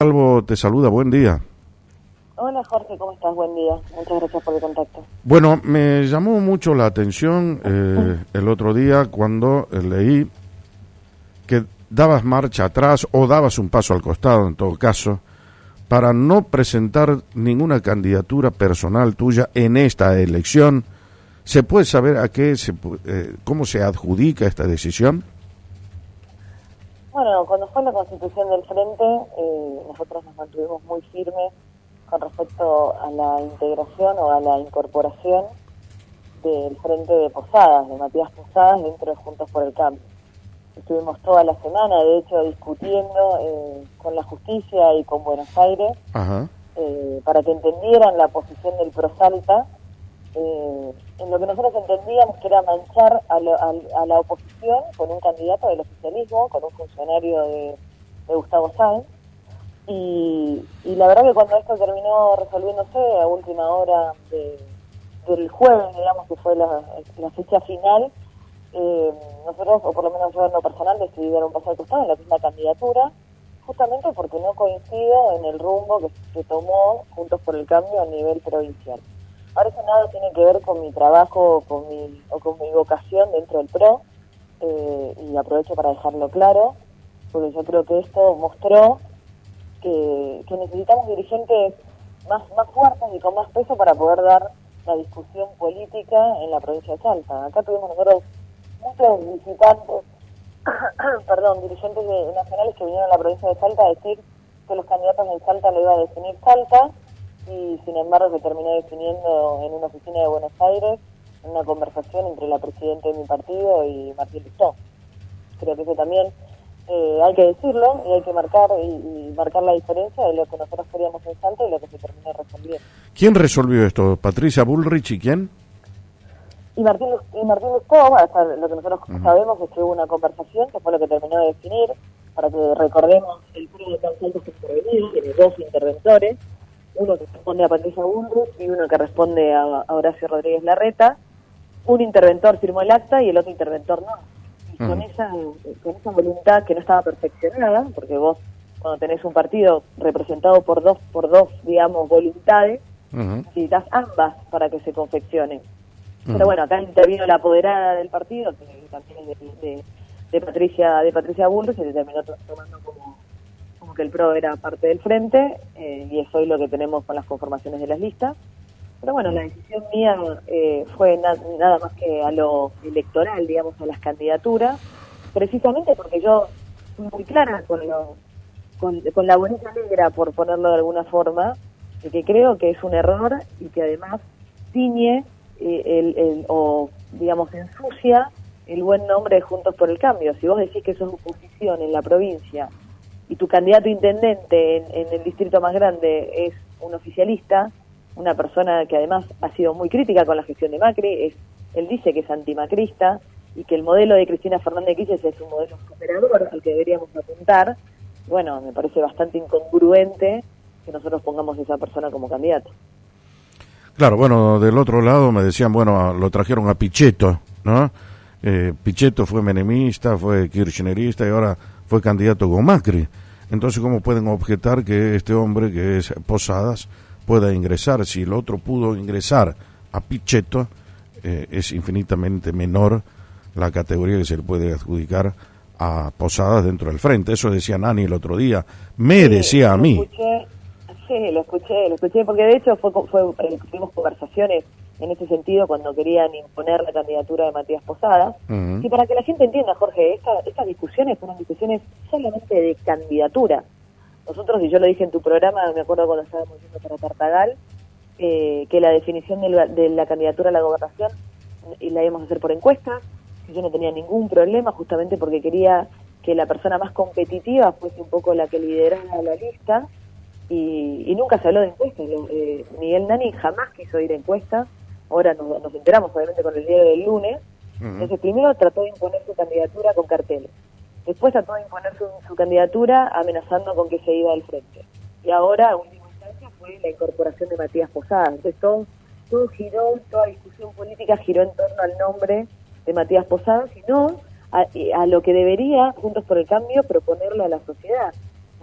Salvo te saluda, buen día. Hola Jorge, ¿cómo estás? Buen día. Muchas gracias por el contacto. Bueno, me llamó mucho la atención el otro día cuando leí que dabas marcha atrás o dabas un paso al costado, en todo caso, para no presentar ninguna candidatura personal tuya en esta elección. ¿Se puede saber cómo se adjudica esta decisión? Bueno, cuando fue la constitución del Frente, nosotros nos mantuvimos muy firmes con respecto a la integración o a la incorporación del Frente de Posadas, de Matías Posadas, dentro de Juntos por el Cambio. Estuvimos toda la semana, de hecho, discutiendo con la justicia y con Buenos Aires. Ajá. Para que entendieran la posición del ProSalta, en lo que nosotros entendíamos que era manchar a la oposición con un candidato del oficialismo, con un funcionario de Gustavo Sáenz, y la verdad que cuando esto terminó resolviéndose a última hora del jueves, digamos que fue la fecha final, nosotros, o por lo menos yo en lo personal, decidí dar un paso al costado en lo que es la candidatura, justamente porque no coincido en el rumbo que tomó Juntos por el Cambio a nivel provincial. Ahora eso nada tiene que ver con mi trabajo con mi vocación dentro del PRO, y aprovecho para dejarlo claro, porque yo creo que esto mostró que necesitamos dirigentes más fuertes y con más peso para poder dar la discusión política en la provincia de Salta. Acá tuvimos nosotros muchos visitantes, dirigentes nacionales que vinieron a la provincia de Salta a decir que los candidatos en Salta lo iba a definir Salta, y sin embargo se terminó definiendo en una oficina de Buenos Aires, en una conversación entre la presidenta de mi partido y Martín Lustó. Creo que eso también hay que decirlo y hay que marcar la diferencia de lo que nosotros queríamos en Salta y lo que se terminó resolviendo. ¿Quién resolvió esto? ¿Patricia Bullrich y quién? Y Martín Lustó, hasta lo que nosotros sabemos es que hubo una conversación que fue lo que terminó de definir, para que recordemos el PRO de Salta que intervenido, tiene dos interventores, uno que responde a Patricia Bullrich y uno que responde a Horacio Rodríguez Larreta. Un interventor firmó el acta y el otro interventor no. Y con esa voluntad que no estaba perfeccionada, porque vos cuando tenés un partido representado por dos digamos, voluntades, necesitas ambas para que se confeccionen. Pero bueno, acá intervino la apoderada del partido, que también es de Patricia Bullrich, y se terminó tomando como que el PRO era parte del frente, y es hoy lo que tenemos con las conformaciones de las listas. Pero bueno, la decisión mía fue nada más que a lo electoral, digamos, a las candidaturas, precisamente porque yo fui muy clara con la bonita negra, por ponerlo de alguna forma, de que creo que es un error y que además ciñe o digamos ensucia el buen nombre de Juntos por el Cambio. Si vos decís que sos oposición en la provincia y tu candidato a intendente en el distrito más grande es un oficialista, una persona que además ha sido muy crítica con la gestión de Macri, él dice que es antimacrista y que el modelo de Cristina Fernández de Kirchner es un modelo superador al que deberíamos apuntar. Bueno, me parece bastante incongruente que nosotros pongamos a esa persona como candidato. Claro, bueno, del otro lado me decían, bueno, lo trajeron a Pichetto, ¿no? Pichetto fue menemista, fue kirchnerista y ahora fue candidato con Macri. Entonces, ¿cómo pueden objetar que este hombre, que es Posadas, pueda ingresar? Si el otro pudo ingresar a Pichetto, es infinitamente menor la categoría que se le puede adjudicar a Posadas dentro del frente. Eso decía Nani el otro día, decía a mí. Lo escuché porque de hecho tuvimos conversaciones en ese sentido cuando querían imponer la candidatura de Matías Posadas. Y para que la gente entienda, Jorge, estas discusiones fueron discusiones solamente de candidatura. Nosotros, y yo lo dije en tu programa, me acuerdo cuando estábamos yendo para Tartagal, que la definición de la candidatura a la gobernación la íbamos a hacer por encuestas, que yo no tenía ningún problema, justamente porque quería que la persona más competitiva fuese un poco la que liderara la lista, y nunca se habló de encuestas. Miguel Nani jamás quiso ir a encuestas. Ahora nos enteramos obviamente con el diario del lunes. Entonces primero trató de imponer su candidatura con carteles, después trató de imponer su candidatura amenazando con que se iba del frente, y ahora a última instancia fue la incorporación de Matías Posadas. Entonces todo giró, toda discusión política giró en torno al nombre de Matías Posadas y no a lo que debería Juntos por el Cambio proponerle a la sociedad.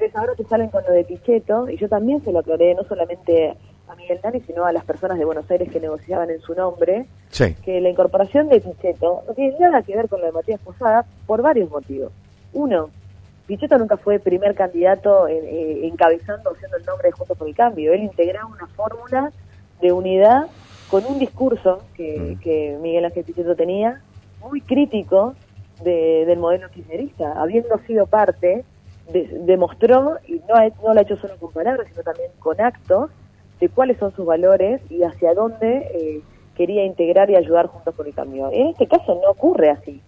Entonces ahora te salen con lo de Pichetto, y yo también se lo aclaré, no solamente a Miguel Nani, sino a las personas de Buenos Aires que negociaban en su nombre, Sí. que la incorporación de Pichetto no tiene nada que ver con lo de Matías Posada por varios motivos. Uno, Pichetto nunca fue primer candidato encabezando o siendo el nombre de Juntos por el Cambio. Él integraba una fórmula de unidad con un discurso que Miguel Ángel Pichetto tenía, muy crítico del modelo kirchnerista. Habiendo sido parte, demostró, y no lo ha hecho solo con palabras, sino también con actos, de cuáles son sus valores y hacia dónde quería integrar y ayudar Juntos por el Cambio. En este caso no ocurre así.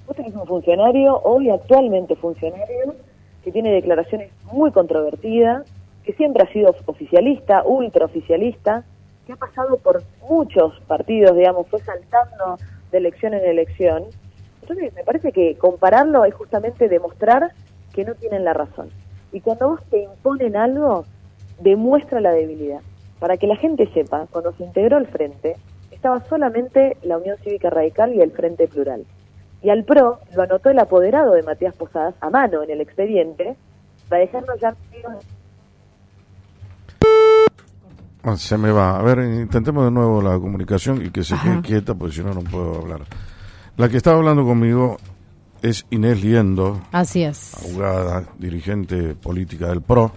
Vos tenés un funcionario, hoy actualmente funcionario, que tiene declaraciones muy controvertidas, que siempre ha sido oficialista, ultraoficialista, que ha pasado por muchos partidos, digamos, fue saltando de elección en elección. Entonces me parece que compararlo es justamente demostrar que no tienen la razón. Y cuando vos te imponen algo, demuestra la debilidad. Para que la gente sepa, cuando se integró el Frente, estaba solamente la Unión Cívica Radical y el Frente Plural. Y al PRO lo anotó el apoderado de Matías Posadas a mano en el expediente, para dejarnos ya... Se me va. A ver, intentemos de nuevo la comunicación y que se quede quieta, porque si no, no puedo hablar. La que estaba hablando conmigo es Inés Liendo. Así es. Abogada, dirigente política del PRO,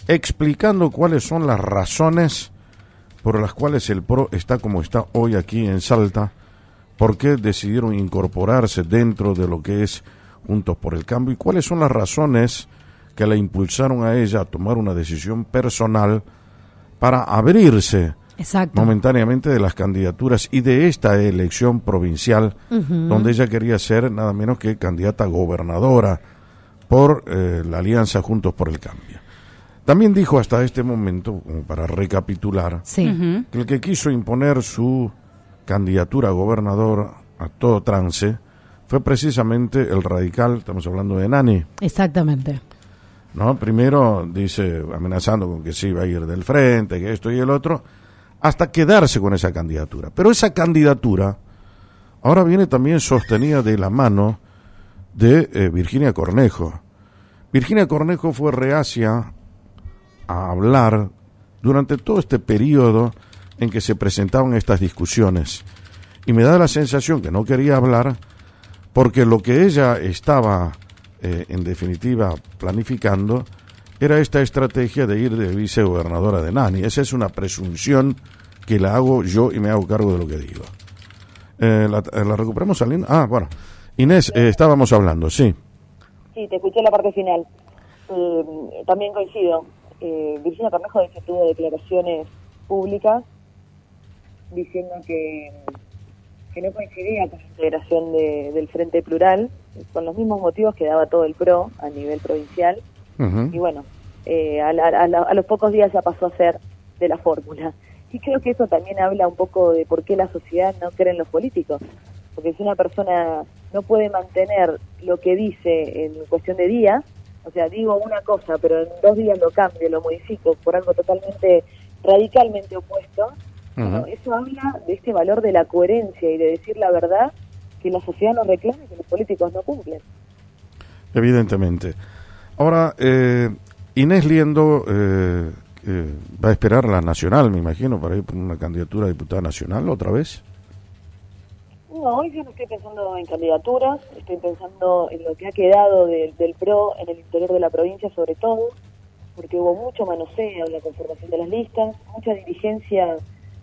explicando cuáles son las razones por las cuales el PRO está como está hoy aquí en Salta, por qué decidieron incorporarse dentro de lo que es Juntos por el Cambio y cuáles son las razones que la impulsaron a ella a tomar una decisión personal para abrirse momentáneamente de las candidaturas y de esta elección provincial, donde ella quería ser nada menos que candidata a gobernadora por la alianza Juntos por el Cambio. También dijo hasta este momento, como para recapitular, que el que quiso imponer su candidatura a gobernador a todo trance fue precisamente el radical, estamos hablando de Nani. Exactamente. ¿No? Primero dice, amenazando con que se iba a ir del frente, que esto y el otro, hasta quedarse con esa candidatura. Pero esa candidatura ahora viene también sostenida de la mano de Virginia Cornejo. Virginia Cornejo fue reacia a hablar durante todo este periodo en que se presentaban estas discusiones. Y me da la sensación que no quería hablar porque lo que ella estaba, en definitiva, planificando era esta estrategia de ir de vicegobernadora de Nani. Esa es una presunción que la hago yo y me hago cargo de lo que digo. ¿La recuperamos saliendo? Bueno. Inés, estábamos hablando, sí. Sí, te escuché la parte final. También coincido. Virginia Cornejo, de hecho, tuvo declaraciones públicas diciendo que no coincidía con la integración del Frente Plural, con los mismos motivos que daba todo el PRO a nivel provincial. Y bueno, a los pocos días ya pasó a ser de la fórmula. Y creo que eso también habla un poco de por qué la sociedad no cree en los políticos. Porque si una persona no puede mantener lo que dice en cuestión de días, o sea, digo una cosa, pero en 2 días lo cambio, lo modifico por algo totalmente, radicalmente opuesto, bueno, eso habla de este valor de la coherencia y de decir la verdad que la sociedad nos reclama y que los políticos no cumplen. Evidentemente. Ahora, Inés Liendo va a esperar a la nacional, me imagino, para ir por una candidatura a diputada nacional otra vez. No, hoy yo no estoy pensando en candidaturas, estoy pensando en lo que ha quedado del PRO en el interior de la provincia, sobre todo, porque hubo mucho manoseo en la conformación de las listas, mucha dirigencia,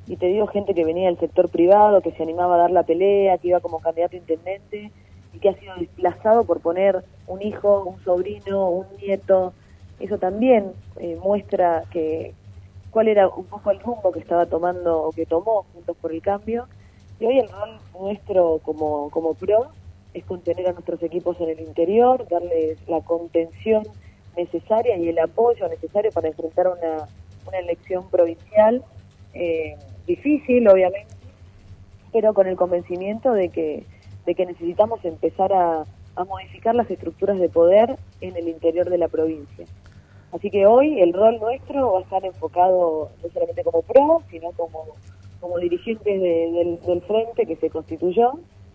y te digo, gente que venía del sector privado, que se animaba a dar la pelea, que iba como candidato a intendente, y que ha sido desplazado por poner un hijo, un sobrino, un nieto. Eso también muestra cuál era un poco el rumbo que estaba tomando, o que tomó Juntos por el Cambio. Y hoy el rol nuestro como PRO es contener a nuestros equipos en el interior, darles la contención necesaria y el apoyo necesario para enfrentar una elección provincial difícil, obviamente, pero con el convencimiento de que necesitamos empezar a modificar las estructuras de poder en el interior de la provincia. Así que hoy el rol nuestro va a estar enfocado no solamente como PRO, sino como dirigentes del frente que se constituyó,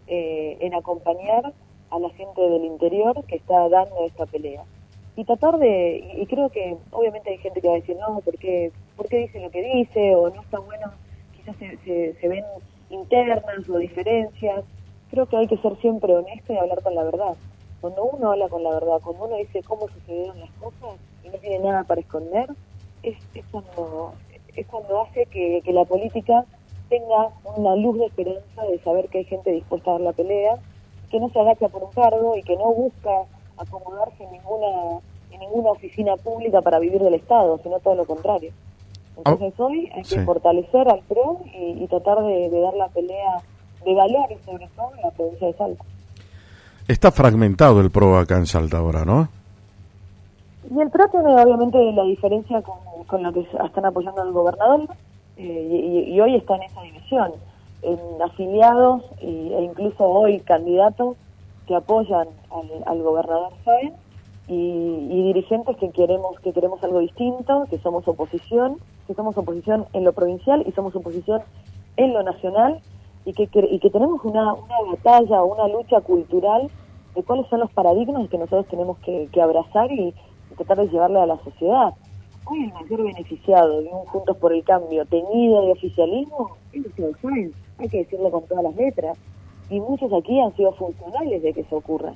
en acompañar a la gente del interior que está dando esta pelea. y tratar y creo que obviamente hay gente que va a decir, no, ¿por qué dice lo que dice? O no está bueno, quizás se ven internas o diferencias. Creo que hay que ser siempre honesto y hablar con la verdad. Cuando uno habla con la verdad, cuando uno dice cómo sucedieron las cosas y no tiene nada para esconder, es cuando hace que la política tenga una luz de esperanza de saber que hay gente dispuesta a dar la pelea, que no se agacha por un cargo y que no busca acomodarse en ninguna oficina pública para vivir del Estado, sino todo lo contrario. Entonces hoy hay que fortalecer al PRO y tratar de dar la pelea de valores, sobre todo en la provincia de Salta. Está fragmentado el PRO acá en Salta ahora, ¿no? Y el PRO tiene obviamente la diferencia con lo que están apoyando al gobernador, y hoy está en esa división, en afiliados e incluso hoy candidatos que apoyan al gobernador Sáenz y dirigentes que queremos algo distinto, que somos oposición en lo provincial y somos oposición en lo nacional, y que tenemos una batalla, una lucha cultural de cuáles son los paradigmas que nosotros tenemos que abrazar y tratar de llevarle a la sociedad. Hoy el mayor beneficiado de un Juntos por el Cambio teñido de oficialismo es el Sáenz, hay que decirlo con todas las letras, y muchos aquí han sido funcionales de que eso ocurra.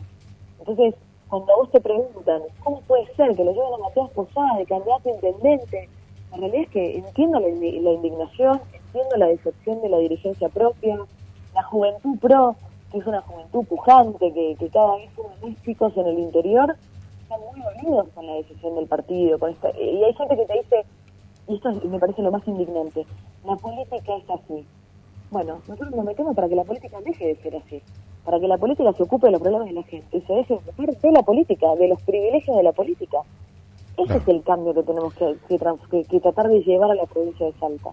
Entonces, cuando a vos te preguntan, ¿cómo puede ser que lo lleven a Matías Posada de candidato a intendente? La realidad es que entiendo la indignación, entiendo la decepción de la dirigencia propia, la juventud pro, que es una juventud pujante, que cada vez son más chicos en el interior, están muy dolidos con la decisión del partido. Y hay gente que te dice, y esto me parece lo más indignante, la política es así. Bueno, nosotros nos metemos para que la política deje de ser así, para que la política se ocupe de los problemas de la gente y se deje ocupar de la política, de los privilegios de la política. Ese es el cambio que tenemos que tratar de llevar a la provincia de Salta.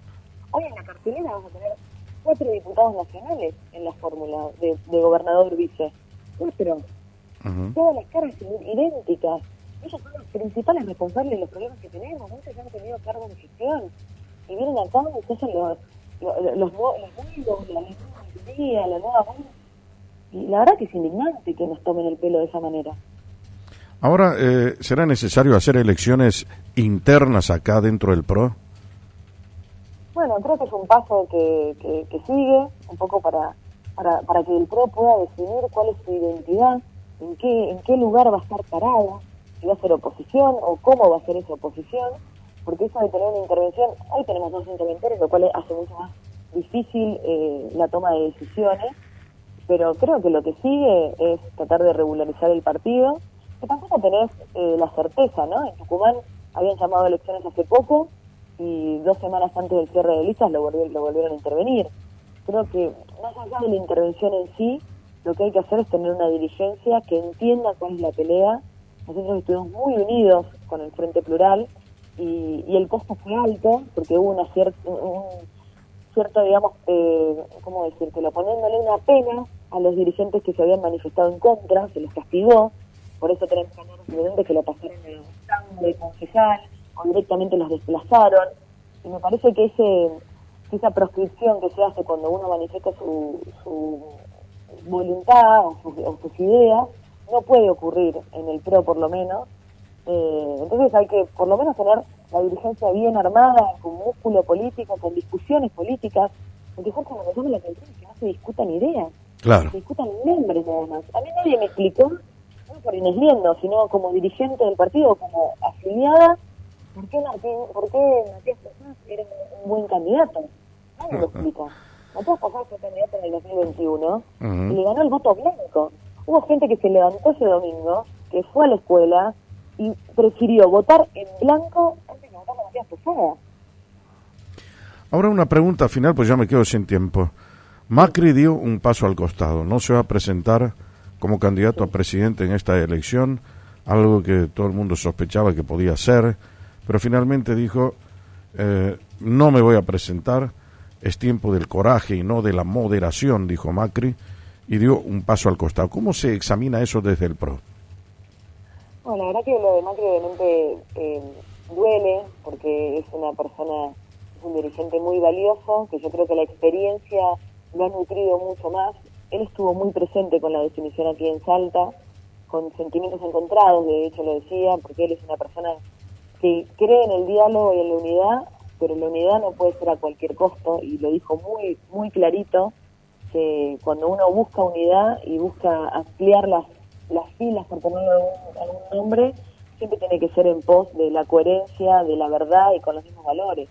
Hoy en la cartelera vamos a tener 4 diputados nacionales en la fórmula de gobernador vice. 4. Todas las caras idénticas. Ellos son los principales responsables de los problemas que tenemos. Muchos ya han tenido cargos de gestión y vienen acá y se hacen los nuevos, la nueva mayoría, la nueva voz. Y la verdad que es indignante que nos tomen el pelo de esa manera. Ahora, ¿será necesario hacer elecciones internas acá dentro del PRO? Bueno, creo que es un paso que sigue, un poco para que el PRO pueda definir cuál es su identidad, en qué lugar va a estar parada, si va a ser oposición o cómo va a ser esa oposición, porque eso de tener una intervención, hoy tenemos 2 interventores, lo cual hace mucho más difícil la toma de decisiones, pero creo que lo que sigue es tratar de regularizar el partido, que tampoco tenés la certeza, ¿no? En Tucumán habían llamado a elecciones hace poco y 2 semanas antes del cierre de listas lo volvieron a intervenir. Creo que más allá de la intervención en sí, lo que hay que hacer es tener una dirigencia que entienda cuál es la pelea. Nosotros estuvimos muy unidos con el Frente Plural y el costo fue alto porque hubo un cierto, digamos, ¿cómo decírtelo? Poniéndole una pena a los dirigentes que se habían manifestado en contra, se los castigó. Por eso tenemos candidatos que lo pasaron en el tango de concejal o directamente los desplazaron. Y me parece que esa proscripción que se hace cuando uno manifiesta su voluntad o sus ideas no puede ocurrir en el PRO, por lo menos. Entonces hay que por lo menos tener la dirigencia bien armada, con músculo político, con discusiones políticas, porque Jorge, lo que llama la atención es que no se discutan ideas, claro, se discutan nombres nada más. A mí nadie me explicó, no por Inés Liendo, sino como dirigente del partido, como afiliada, ¿por qué Matías Posada era un buen candidato? Nadie lo explica. Matías Posada fue candidato en el 2021 y le ganó el voto blanco. Hubo gente que se levantó ese domingo, que fue a la escuela y prefirió votar en blanco antes que votar a Matías Posada. Ahora una pregunta final, pues ya me quedo sin tiempo. Macri dio un paso al costado, no se va a presentar como candidato a presidente en esta elección, algo que todo el mundo sospechaba que podía ser, pero finalmente dijo, no me voy a presentar, es tiempo del coraje y no de la moderación, dijo Macri, y dio un paso al costado. ¿Cómo se examina eso desde el PRO? Bueno, la verdad que lo de Macri obviamente duele, porque es una persona, es un dirigente muy valioso, que yo creo que la experiencia lo ha nutrido mucho más. Él estuvo muy presente con la definición aquí en Salta, con sentimientos encontrados, de hecho lo decía, porque él es una persona que cree en el diálogo y en la unidad, pero la unidad no puede ser a cualquier costo, y lo dijo muy, muy clarito, que cuando uno busca unidad y busca ampliar las filas, por ponerlo algún nombre, siempre tiene que ser en pos de la coherencia, de la verdad y con los mismos valores.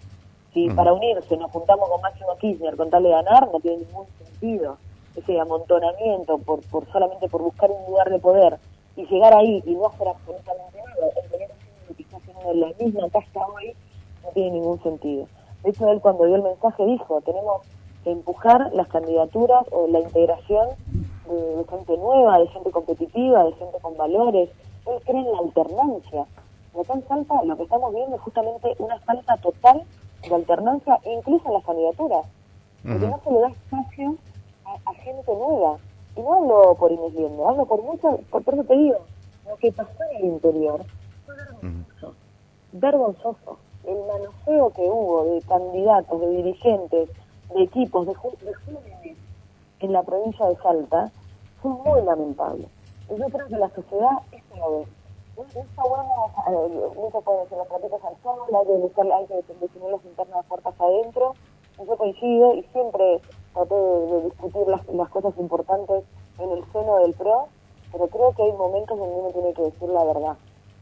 Si para unirse nos juntamos con Máximo Kirchner con tal de ganar, no tiene ningún sentido. Ese amontonamiento solamente por buscar un lugar de poder y llegar ahí y no hacer absolutamente nada, el tener lo que está haciendo la misma casa hoy, no tiene ningún sentido. De hecho, él cuando dio el mensaje dijo, tenemos que empujar las candidaturas o la integración de gente nueva, de gente competitiva, de gente con valores. Él cree en la alternancia. Lo que falta, lo que estamos viendo es justamente una falta total de alternancia, incluso en las candidaturas, porque no se le da espacio a gente nueva. Y no hablo por Inés Liendo, hablo por eso te digo, lo que pasó en el interior fue vergonzoso. El manoseo que hubo de candidatos, de dirigentes, de equipos, de jóvenes en la provincia de Salta fue muy lamentable. Y yo creo que la sociedad esto lo ve. No está bueno, muchos pueden decir los tratitos al sol, hay que definir las internas puertas adentro. Y yo coincido y siempre traté de discutir las cosas importantes en el seno del PRO, pero creo que hay momentos donde uno tiene que decir la verdad.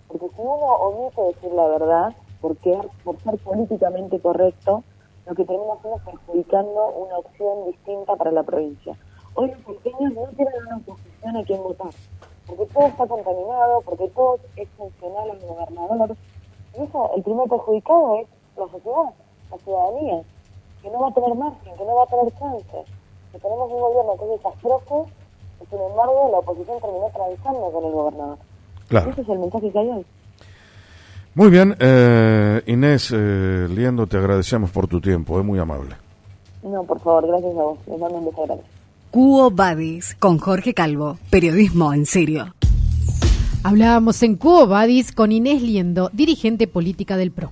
Porque si uno omite decir la verdad, por ser políticamente correcto, lo que termina haciendo es perjudicando una opción distinta para la provincia. Hoy los porteños no tienen una oposición a quien votar, porque todo está contaminado, porque todo es funcional al gobernador. Y eso, el primer perjudicado es la sociedad, la ciudadanía, que no va a tener margen, que no va a tener chance, que tenemos un gobierno que es desastroso y sin embargo la oposición terminó transando con el gobernador. Claro. Ese es el mensaje que hay hoy. Muy bien, Inés Liendo, te agradecemos por tu tiempo, es muy amable. No, por favor, gracias a vos, les mando un beso grande. Quo Vadis, con Jorge Calvo, periodismo en serio. Hablábamos en Quo Vadis con Inés Liendo, dirigente política del PRO.